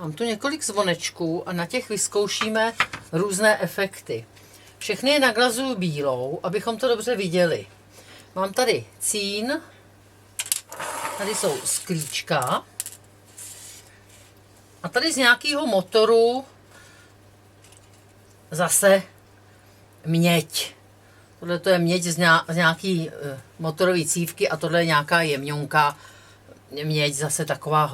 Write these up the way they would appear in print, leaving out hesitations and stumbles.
Mám tu několik zvonečků a na těch vyzkoušíme různé efekty. Všechny je naglazuju bílou, abychom to dobře viděli. Mám tady cín, tady jsou sklíčka a tady z nějakého motoru zase měď. Tohle to je měď z nějaký motorové cívky a tohle je nějaká jemňonka měď, zase taková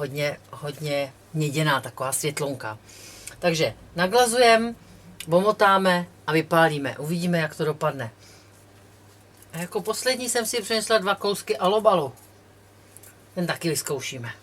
hodně měděná, taková světlonka. Takže naglazujeme, omotáme a vypálíme. Uvidíme, jak to dopadne. A jako poslední jsem si přinesla 2 kousky alobalu. Ten taky vyzkoušíme.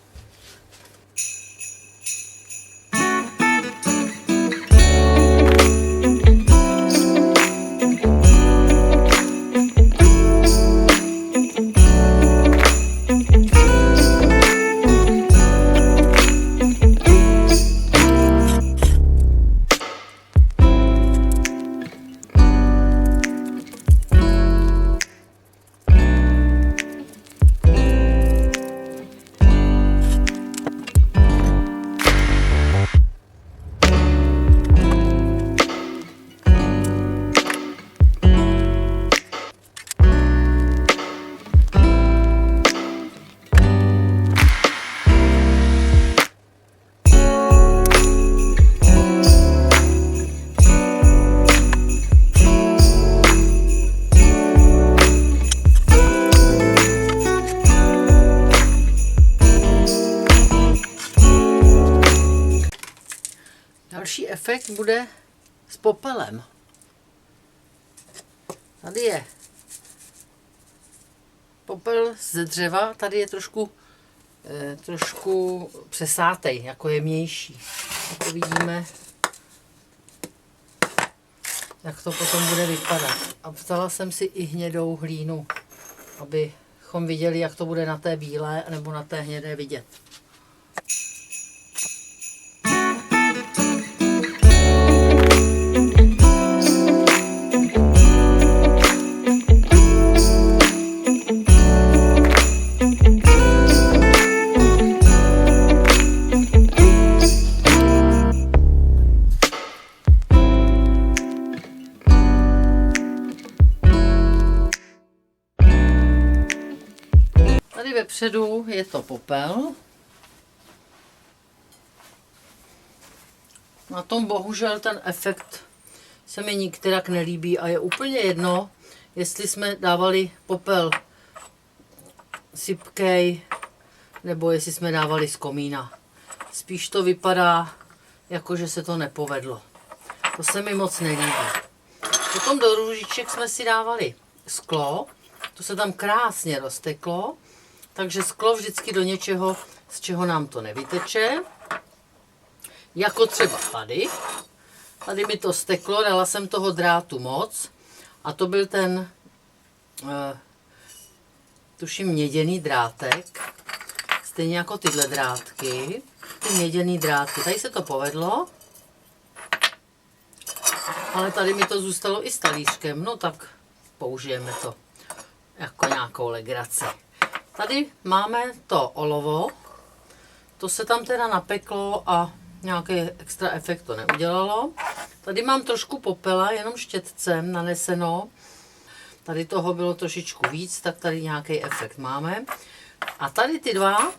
Další efekt bude s popelem. Tady je popel ze dřeva, tady je trošku přesátej, jako jemnější. Tak uvidíme, jak to potom bude vypadat. A vzala jsem si i hnědou hlínu, abychom viděli, jak to bude na té bílé nebo na té hnědé vidět. Tady vepředu je to popel. Na tom bohužel ten efekt se mi nikterak nelíbí a je úplně jedno, jestli jsme dávali popel sypkej nebo jestli jsme dávali z komína. Spíš to vypadá, jako že se to nepovedlo. To se mi moc nelíbí. Potom do růžiček jsme si dávali sklo, to se tam krásně rozteklo. Takže sklo vždycky do něčeho, z čeho nám to nevyteče. Jako třeba tady. Tady mi to steklo, dala jsem toho drátu moc. A to byl ten, tuším, měděný drátek. Stejně jako tyhle drátky. Ty měděný drátky. Tady se to povedlo. Ale tady mi to zůstalo i s talířkem. No tak použijeme to jako nějakou legraci. Tady máme to olovo, to se tam teda napeklo a nějaký extra efekt to neudělalo. Tady mám trošku popela, jenom štětcem naneseno. Tady toho bylo trošičku víc, tak tady nějaký efekt máme. A tady ty dva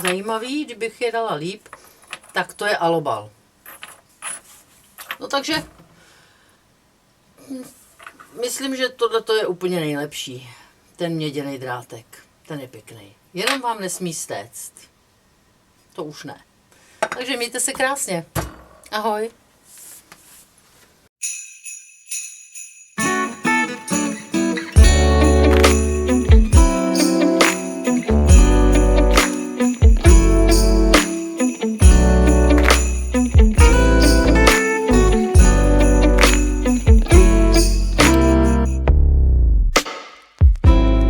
zajímavý, kdybych je dala líp, tak to je alobal. No takže myslím, že tohle je úplně nejlepší. Ten měděný drátek. Ten je pěkný. Jenom vám nesmí stéct. To už ne. Takže mějte se krásně. Ahoj.